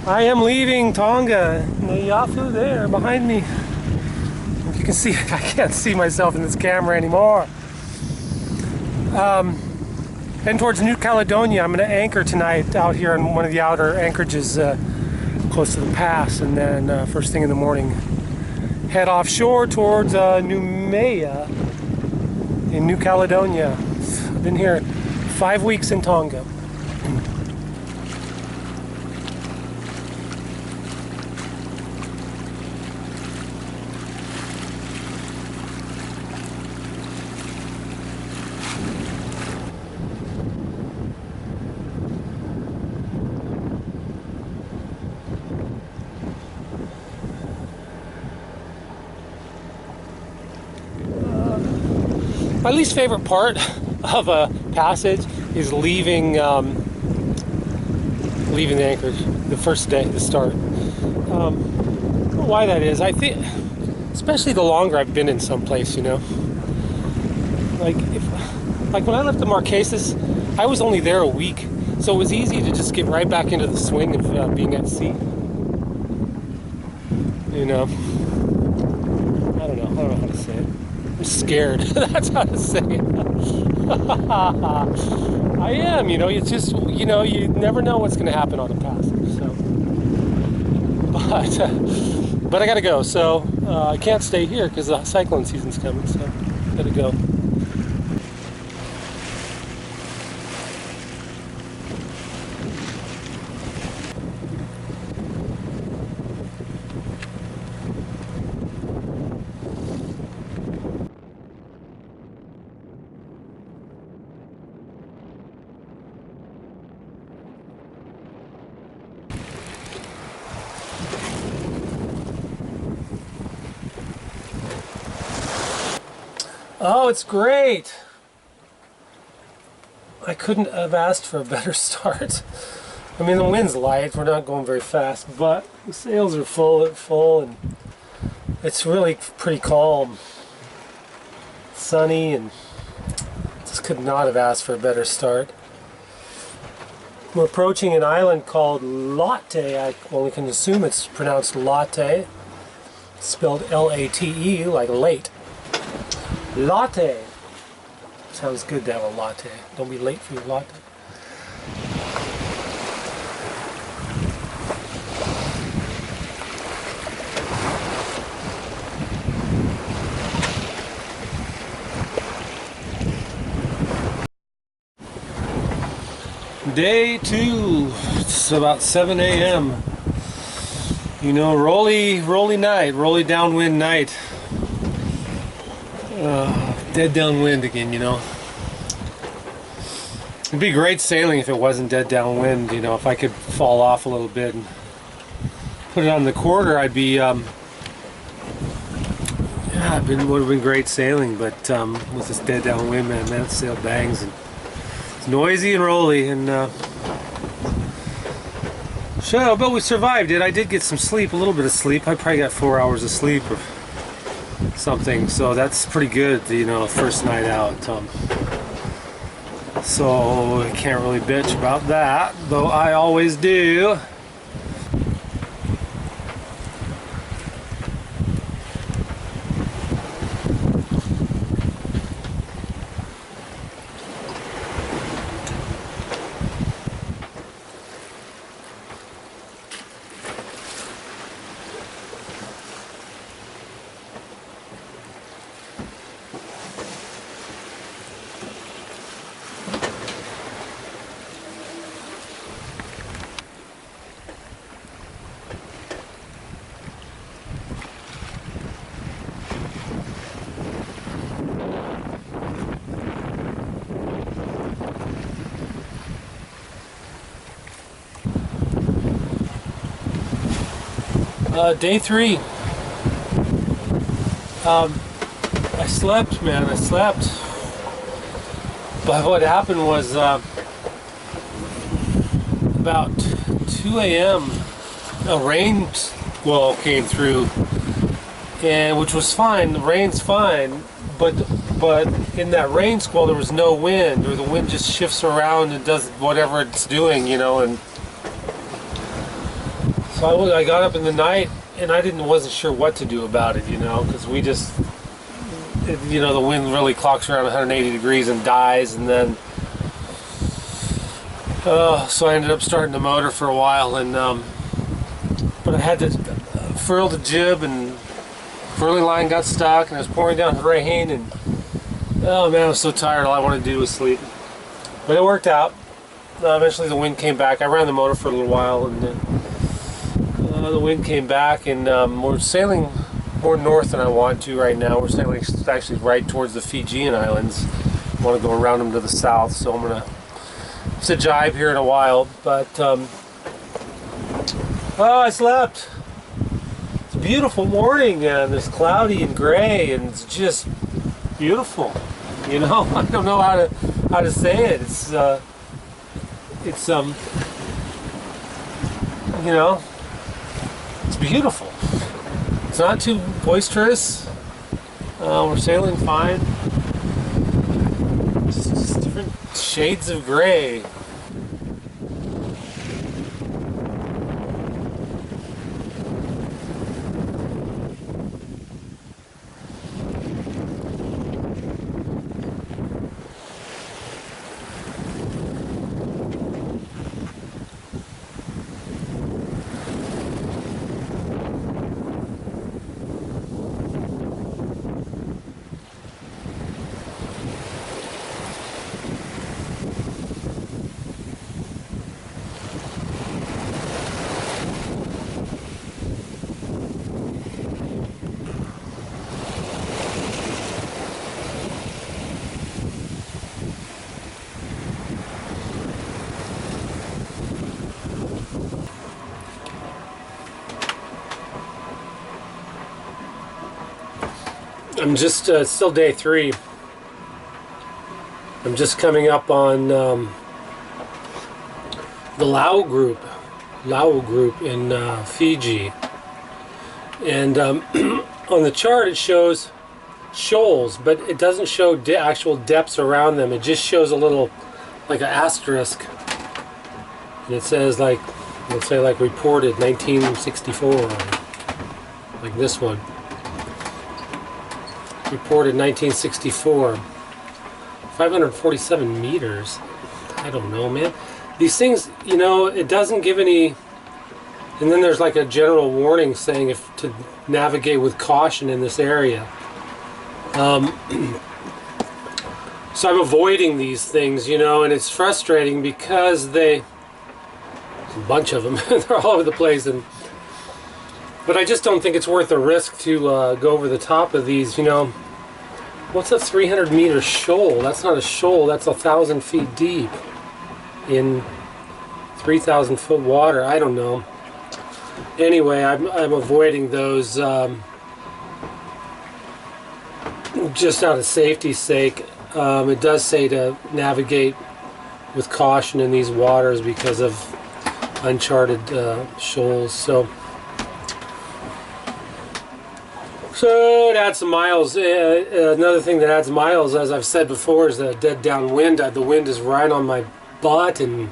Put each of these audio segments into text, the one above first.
I am leaving Tonga. The Yafu there behind me. If you can see, I can't see myself in this camera anymore. Heading towards New Caledonia. I'm going to anchor tonight out here in one of the outer anchorages close to the pass, and then first thing in the morning head offshore towards Noumea in New Caledonia. I've been here 5 weeks in Tonga. My least favorite part of a passage is leaving leaving the anchorage, the first day, the start. I don't know why that is. I think, especially the longer I've been in some place, you know. Like when I left the Marquesas, I was only there a week, so it was easy to just get right back into the swing of being at sea. You know. I don't know how to say it. I'm scared. That's how to say it. I am, you know, it's just, you know, you never know what's going to happen on a passage, so. But I got to go, so I can't stay here because the cyclone season's coming, so I got to go. Oh, it's great! I couldn't have asked for a better start. I mean, the wind's light, we're not going very fast, but the sails are full, and it's really pretty calm. Sunny, and just could not have asked for a better start. We're approaching an island called Latte. I only can assume it's pronounced latte. It's spelled L-A-T-E, like late. Latte. Sounds good to have a latte. Don't be late for your latte. Day 2. It's about 7 a.m. You know, rolly night, rolly downwind night. Dead downwind again, you know. It'd be great sailing if it wasn't dead downwind, you know, if I could fall off a little bit and put it on the quarter, I'd be, yeah, it would have been great sailing, but with this dead downwind, man, that sail bangs, and it's noisy and rolly, and so, but we survived it. I did get some sleep, a little bit of sleep. I probably got 4 hours of sleep or something, so that's pretty good, you know, first night out. So I can't really bitch about that, though I always do. Day 3. I slept, man. I slept. But what happened was about 2 a.m. a rain squall came through, and which was fine. The rain's fine, but in that rain squall there was no wind, or the wind just shifts around and does whatever it's doing, you know, and So I got up in the night and wasn't sure what to do about it, because we just, the wind really clocks around 180 degrees and dies, and then so I ended up starting the motor for a while, and but I had to furl the jib, and furling line got stuck, and it was pouring down rain, and oh man, I was so tired. All I wanted to do was sleep, but it worked out. Eventually the wind came back. I ran the motor for a little while, and then the wind came back, and we're sailing more north than I want to right now. We're sailing actually right towards the Fijian Islands. I want to go around them to the south, so I'm going to jibe here in a while. But oh, I slept. It's a beautiful morning, and it's cloudy and gray, and it's just beautiful. I don't know how to say it. It's it's beautiful. It's not too boisterous. We're sailing fine. Just different shades of gray. I'm just, still day 3. I'm just coming up on the Lau group in Fiji. And on the chart it shows shoals, but it doesn't show actual depths around them. It just shows a little, like an asterisk. And it says like, let's say like reported 1964, like this one. Reported 1964, 547 meters. I don't know, man. These things, it doesn't give any. And then there's like a general warning saying if to navigate with caution in this area. So I'm avoiding these things, and it's frustrating because there's a bunch of them. They're all over the place, but I just don't think it's worth the risk to go over the top of these, What's a 300-meter shoal? That's not a shoal, that's 1,000 feet deep in 3,000-foot water. I don't know. Anyway, I'm avoiding those just out of safety's sake. It does say to navigate with caution in these waters because of uncharted shoals. So it adds some miles. Another thing that adds miles, as I've said before, is the dead downwind. The wind is right on my butt, and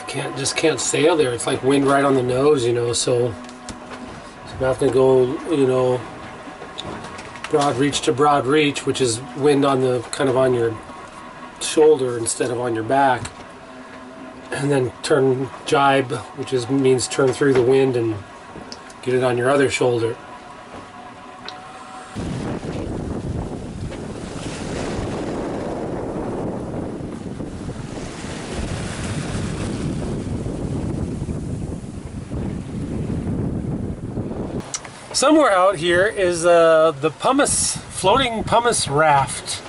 I just can't sail there. It's like wind right on the nose, So I'm having to go, broad reach to broad reach, which is wind on the kind of on your shoulder instead of on your back, and then turn jibe, which means turn through the wind and get it on your other shoulder. Somewhere out here is the floating pumice raft.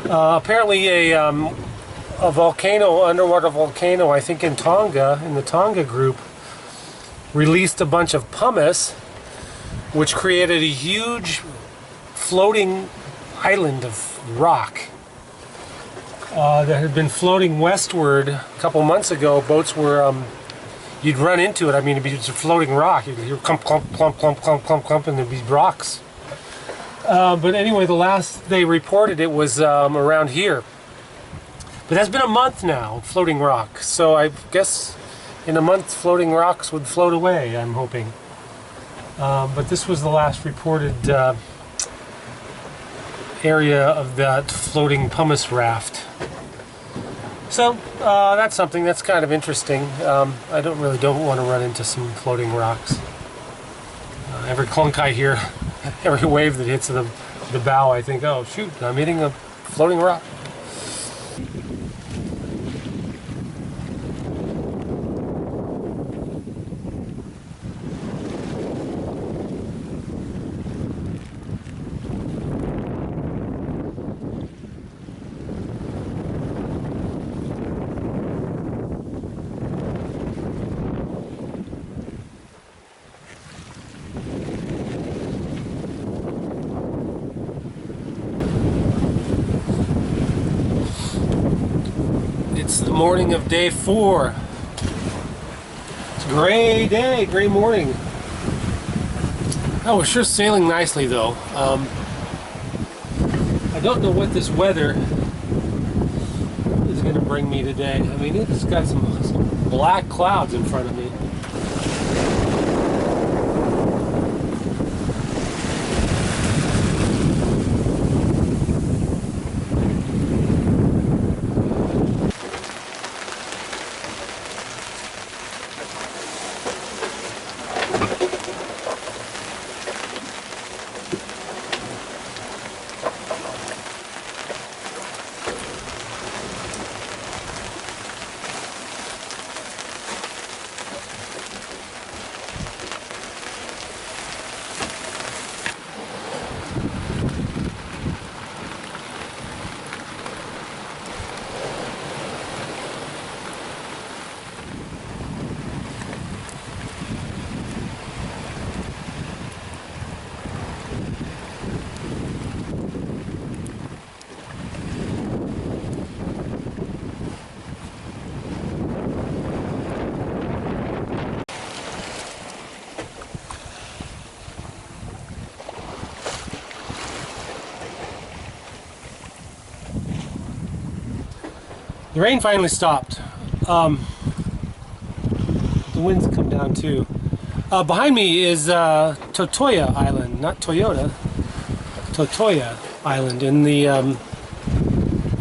Apparently a volcano, underwater volcano, I think in Tonga, in the Tonga group, released a bunch of pumice, which created a huge floating island of rock that had been floating westward. A couple months ago, boats were, you'd run into it. I mean, it'd be just a floating rock. You'd hear clump, clump, clump, clump, clump, clump, clump, and there'd be rocks. But anyway, the last they reported it was around here. But that's been a month now, floating rock. So I guess in a month floating rocks would float away, I'm hoping. But this was the last reported area of that floating pumice raft. So that's something that's kind of interesting. I don't want to run into some floating rocks. Every clunk I hear, every wave that hits the bow, I think, oh shoot, I'm hitting a floating rock. It's the morning of day 4. It's a gray day, gray morning. Oh, we're sure sailing nicely though. I don't know what this weather is going to bring me today. I mean, it's got some black clouds in front of me. The rain finally stopped. The winds come down too. Behind me is Totoya Island, not Toyota. Totoya Island in the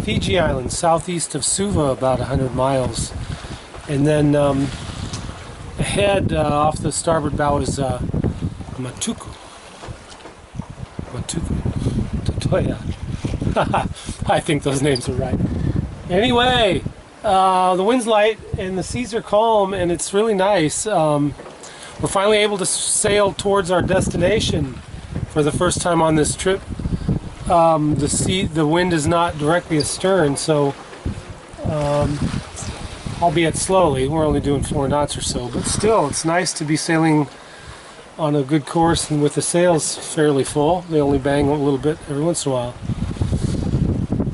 Fiji Islands, southeast of Suva, about 100 miles. And then ahead off the starboard bow is Matuku. Totoya. I think those names are right. Anyway, the wind's light and the seas are calm and it's really nice. We're finally able to sail towards our destination for the first time on this trip. The wind is not directly astern, so albeit slowly, we're only doing 4 knots or so, but still it's nice to be sailing on a good course and with the sails fairly full. They only bang a little bit every once in a while.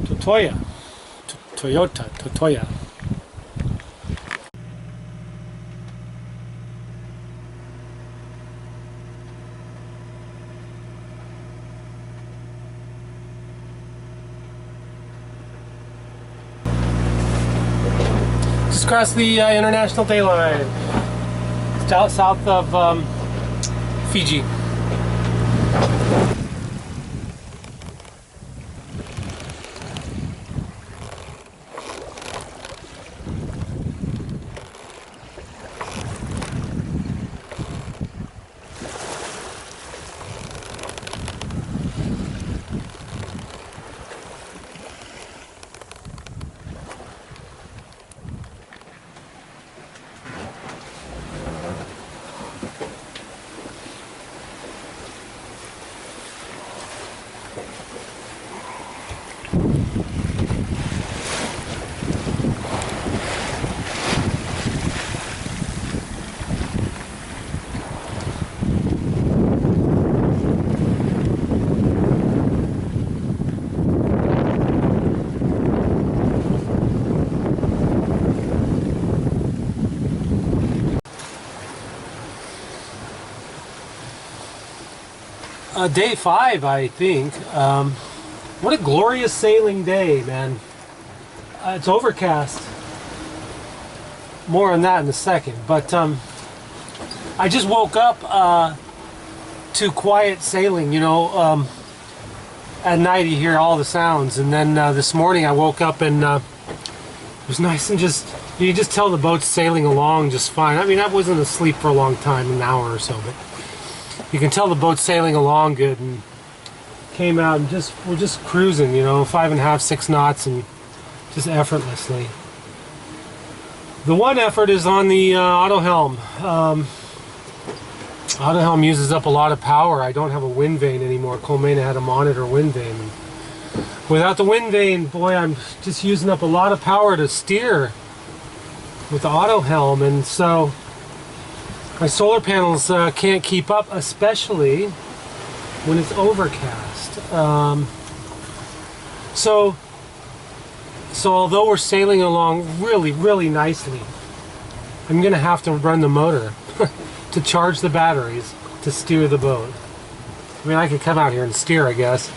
Totoya. Just across the international day line. It's out south of Fiji. Day 5, I think. What a glorious sailing day, man. It's overcast. more on that in a second. But I just woke up to quiet sailing, you know. At night you hear all the sounds, and then this morning I woke up and it was nice and just, you can just tell the boat's sailing along just fine. I mean, I wasn't asleep for a long time, an hour or so, but you can tell the boat's sailing along good, and came out and we're just cruising, you know, 5.5, 6 knots, and just effortlessly. The one effort is on the auto helm. Auto helm uses up a lot of power. I don't have a wind vane anymore. Colmena had a monitor wind vane. Without the wind vane, boy, I'm just using up a lot of power to steer with the auto helm, and so my solar panels can't keep up, especially when it's overcast. So although we're sailing along really nicely, I'm gonna have to run the motor to charge the batteries to steer the boat. I mean, I could come out here and steer, I guess.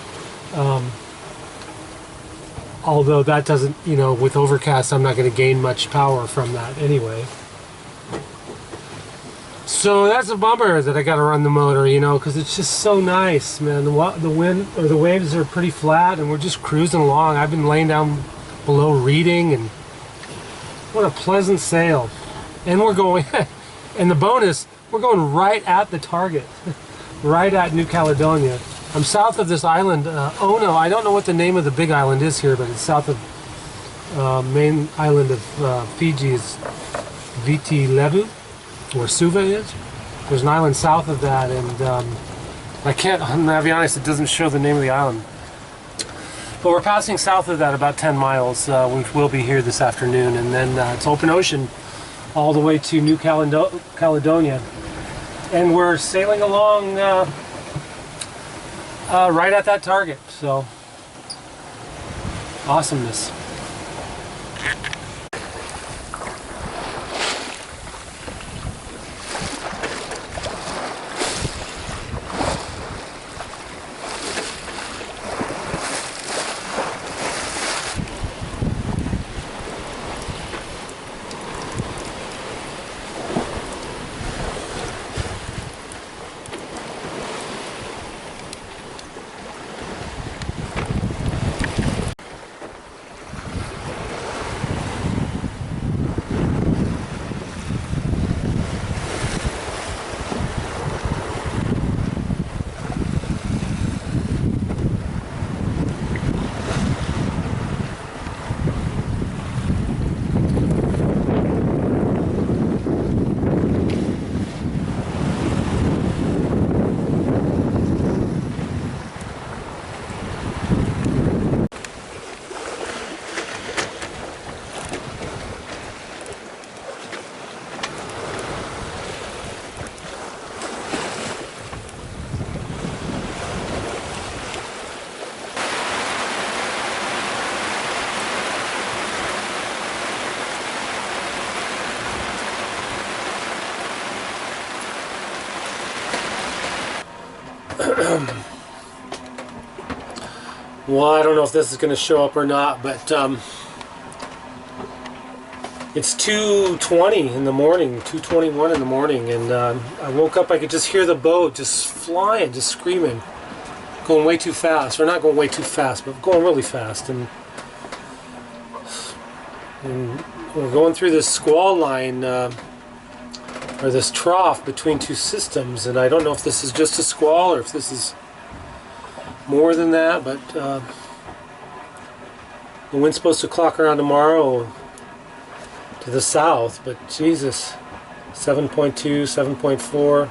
Although that doesn't, you know, with overcast, I'm not going to gain much power from that anyway. So that's a bummer that I got to run the motor, you know, because it's just so nice, man. The wind or the waves are pretty flat, and we're just cruising along. I've been laying down below reading, and what a pleasant sail. And we're going, and the bonus, we're going right at the target, right at New Caledonia. I'm south of this island, Ono. I don't know what the name of the big island is here, but it's south of main island of Fiji is Viti Levu, where Suva is. There's an island south of that, and I'm gonna be honest, it doesn't show the name of the island. But we're passing south of that about 10 miles, which we'll be here this afternoon, and then it's open ocean all the way to New Caledonia. And we're sailing along right at that target, so awesomeness. Well, I don't know if this is going to show up or not, but it's 2:20 in the morning, 2:21 in the morning, and I woke up, I could just hear the boat just flying, just screaming, going way too fast, or not going way too fast, but going really fast, and we're going through this squall line, or this trough between two systems, and I don't know if this is just a squall or if this is more than that, but the wind's supposed to clock around tomorrow to the south, but Jesus, 7.2, 7.4.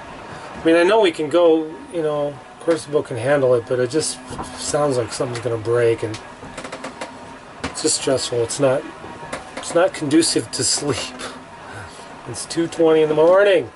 I mean, I know we can go, you know, of course the boat can handle it, but it just sounds like something's going to break, and it's just stressful. It's not conducive to sleep. It's 2:20 in the morning.